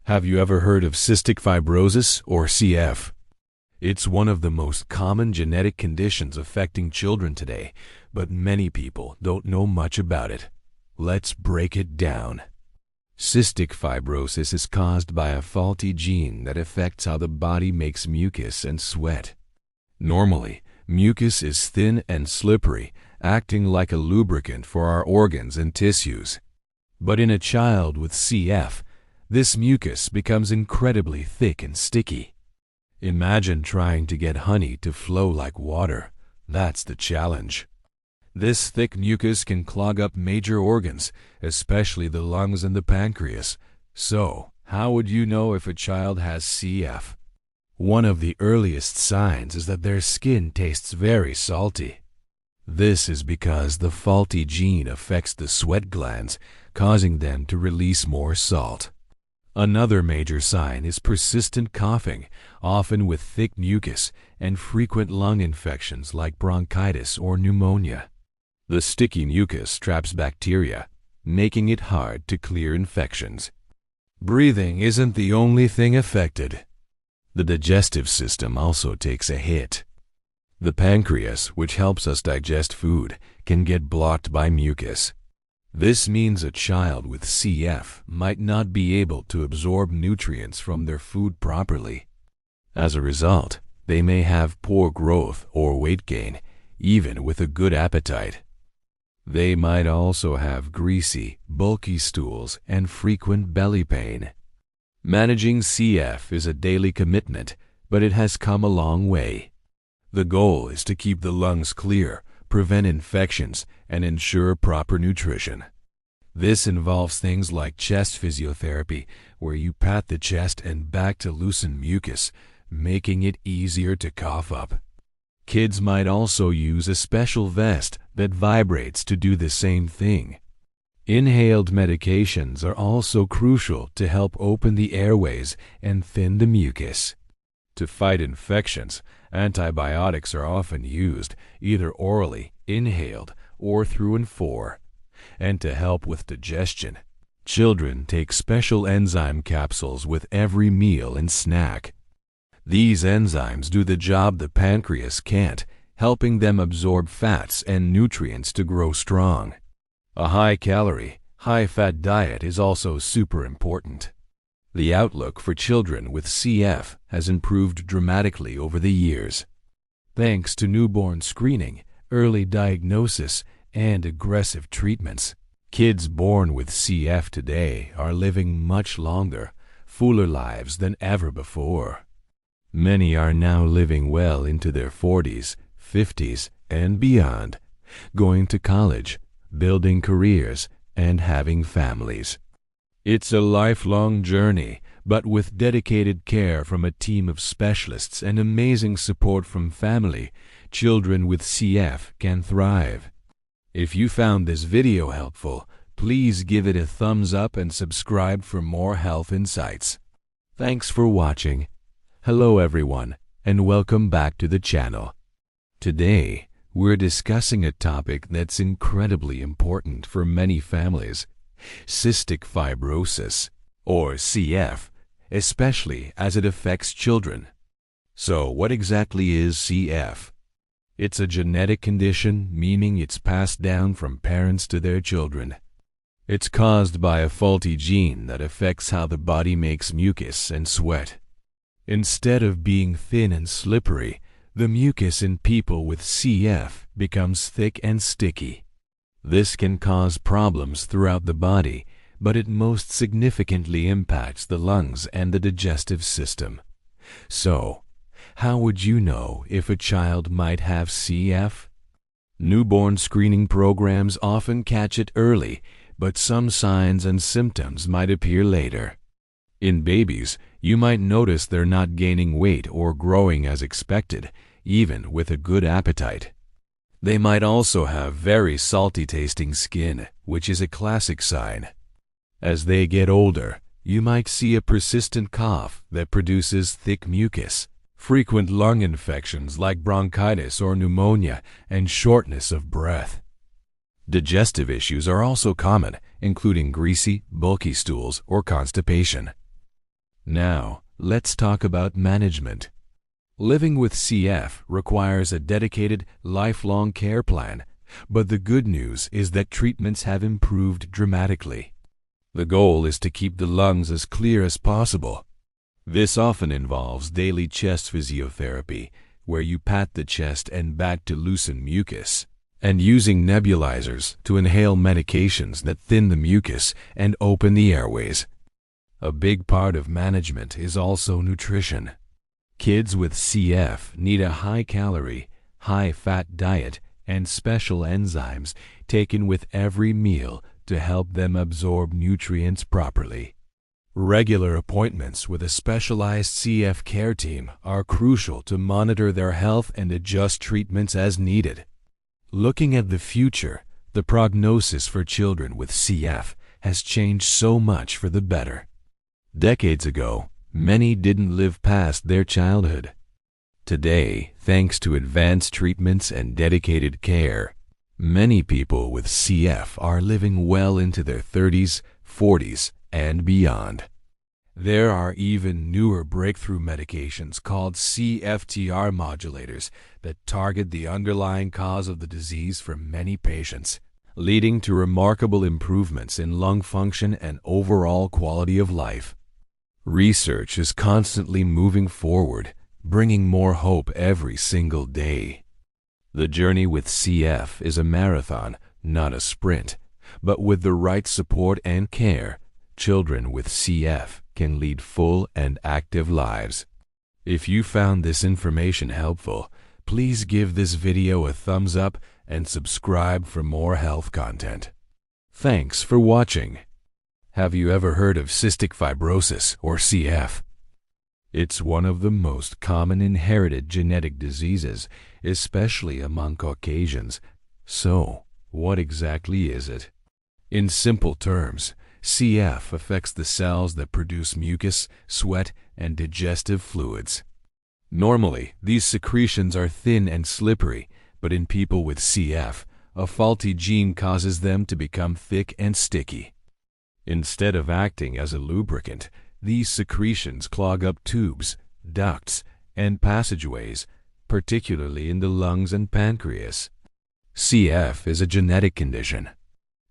Have you ever heard of cystic fibrosis or CF? It's one of the most common genetic conditions affecting children today, but many people don't know much about it. Let's break it down. Cystic fibrosis is caused by a faulty gene that affects how the body makes mucus and sweat. Normally, mucus is thin and slippery, acting like a lubricant for our organs and tissues. But in a child with CF, this mucus becomes incredibly thick and sticky. Imagine trying to get honey to flow like water. That's the challenge. This thick mucus can clog up major organs, especially the lungs and the pancreas. So, how would you know if a child has CF? One of the earliest signs is that their skin tastes very salty. This is because the faulty gene affects the sweat glands, causing them to release more salt. Another major sign is persistent coughing, often with thick mucus, and frequent lung infections like bronchitis or pneumonia. The sticky mucus traps bacteria, making it hard to clear infections. Breathing isn't the only thing affected. The digestive system also takes a hit. The pancreas, which helps us digest food, can get blocked by mucus. This means a child with CF might not be able to absorb nutrients from their food properly. As a result, they may have poor growth or weight gain, even with a good appetite. They might also have greasy, bulky stools and frequent belly pain. Managing CF is a daily commitment, but it has come a long way. The goal is to keep the lungs clear, prevent infections, and ensure proper nutrition. This involves things like chest physiotherapy, where you pat the chest and back to loosen mucus, making it easier to cough up. Kids might also use a special vest that vibrates to do the same thing. Inhaled medications are also crucial to help open the airways and thin the mucus. To fight infections, antibiotics are often used, either orally, inhaled, or through and for. And to help with digestion, children take special enzyme capsules with every meal and snack. These enzymes do the job the pancreas can't, helping them absorb fats and nutrients to grow strong. A high-calorie, high-fat diet is also super important. The outlook for children with CF has improved dramatically over the years. Thanks to newborn screening, early diagnosis, and aggressive treatments, kids born with CF today are living much longer, fuller lives than ever before. Many are now living well into their 40s, 50s, and beyond, going to college, building careers, and having families. It's a lifelong journey, but with dedicated care from a team of specialists and amazing support from family, children with CF can thrive. If you found this video helpful, please give it a thumbs up and subscribe for more health insights. Thanks for watching. Hello everyone, and welcome back to the channel. Today, we're discussing a topic that's incredibly important for many families: cystic fibrosis, or CF, especially as it affects children. So, what exactly is CF? It's a genetic condition, meaning it's passed down from parents to their children. It's caused by a faulty gene that affects how the body makes mucus and sweat. Instead of being thin and slippery, the mucus in people with CF becomes thick and sticky. This can cause problems throughout the body, but it most significantly impacts the lungs and the digestive system. So, how would you know if a child might have CF? Newborn screening programs often catch it early, but some signs and symptoms might appear later. In babies, you might notice they're not gaining weight or growing as expected, even with a good appetite. They might also have very salty-tasting skin, which is a classic sign. As they get older, you might see a persistent cough that produces thick mucus, frequent lung infections like bronchitis or pneumonia, and shortness of breath. Digestive issues are also common, including greasy, bulky stools or constipation. Now, let's talk about management. Living with CF requires a dedicated, lifelong care plan, but the good news is that treatments have improved dramatically. The goal is to keep the lungs as clear as possible. This often involves daily chest physiotherapy, where you pat the chest and back to loosen mucus, and using nebulizers to inhale medications that thin the mucus and open the airways. A big part of management is also nutrition. Kids with CF need a high-calorie, high-fat diet and special enzymes taken with every meal to help them absorb nutrients properly. Regular appointments with a specialized CF care team are crucial to monitor their health and adjust treatments as needed. Looking at the future, the prognosis for children with CF has changed so much for the better. Decades ago, many didn't live past their childhood. Today, thanks to advanced treatments and dedicated care, many people with CF are living well into their 30s, 40s, and beyond. There are even newer breakthrough medications called CFTR modulators that target the underlying cause of the disease for many patients, leading to remarkable improvements in lung function and overall quality of life. Research is constantly moving forward, bringing more hope every single day. The journey with CF is a marathon, not a sprint, but with the right support and care, children with CF can lead full and active lives. If you found this information helpful, please give this video a thumbs up and subscribe for more health content. Thanks for watching. Have you ever heard of cystic fibrosis or CF? It's one of the most common inherited genetic diseases, especially among Caucasians. So, what exactly is it? In simple terms, CF affects the cells that produce mucus, sweat, and digestive fluids. Normally, these secretions are thin and slippery, but in people with CF, a faulty gene causes them to become thick and sticky. Instead of acting as a lubricant, these secretions clog up tubes, ducts, and passageways, particularly in the lungs and pancreas. CF is a genetic condition.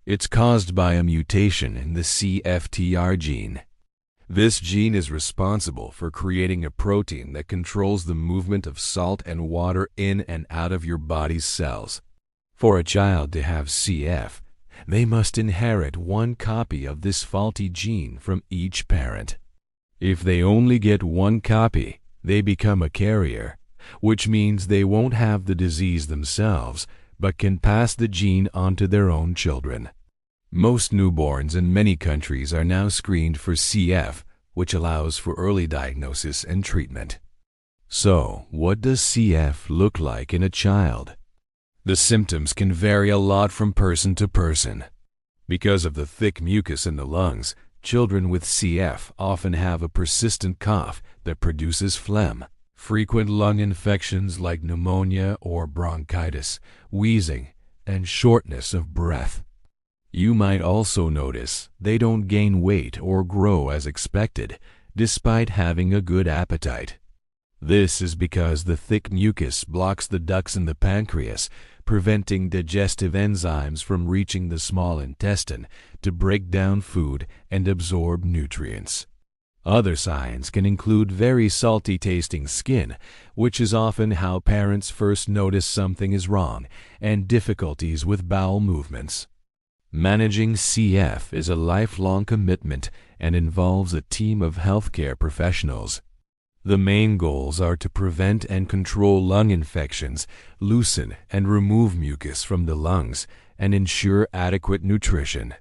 It's caused by a mutation in the CFTR gene. This gene is responsible for creating a protein that controls the movement of salt and water in and out of your body's cells. For a child to have CF, they must inherit one copy of this faulty gene from each parent. If they only get one copy, they become a carrier, which means they won't have the disease themselves, but can pass the gene on to their own children. Most newborns in many countries are now screened for CF, which allows for early diagnosis and treatment. So, what does CF look like in a child? The symptoms can vary a lot from person to person. Because of the thick mucus in the lungs, children with CF often have a persistent cough that produces phlegm, frequent lung infections like pneumonia or bronchitis, wheezing, and shortness of breath. You might also notice they don't gain weight or grow as expected, despite having a good appetite. This is because the thick mucus blocks the ducts in the pancreas, preventing digestive enzymes from reaching the small intestine to break down food and absorb nutrients. Other signs can include very salty-tasting skin, which is often how parents first notice something is wrong, and difficulties with bowel movements. Managing CF is a lifelong commitment and involves a team of healthcare professionals. The main goals are to prevent and control lung infections, loosen and remove mucus from the lungs, and ensure adequate nutrition.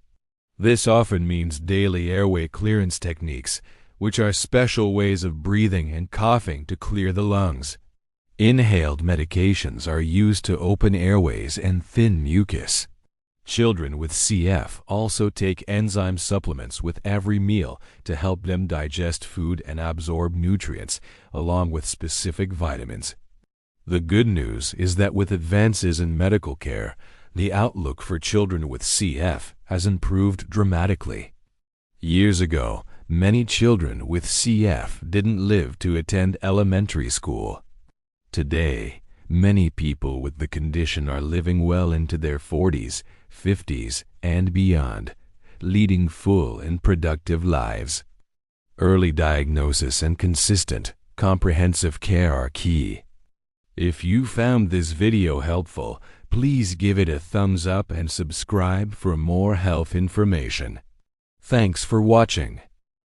This often means daily airway clearance techniques, which are special ways of breathing and coughing to clear the lungs. Inhaled medications are used to open airways and thin mucus. Children with CF also take enzyme supplements with every meal to help them digest food and absorb nutrients, along with specific vitamins. The good news is that with advances in medical care, the outlook for children with CF has improved dramatically. Years ago, Many children with CF didn't live to attend elementary school. Today, many people with the condition are living well into their 40s, 50s, and beyond, leading full and productive lives. Early diagnosis and consistent, comprehensive care are key. If you found this video helpful, please give it a thumbs up and subscribe for more health information. Thanks for watching.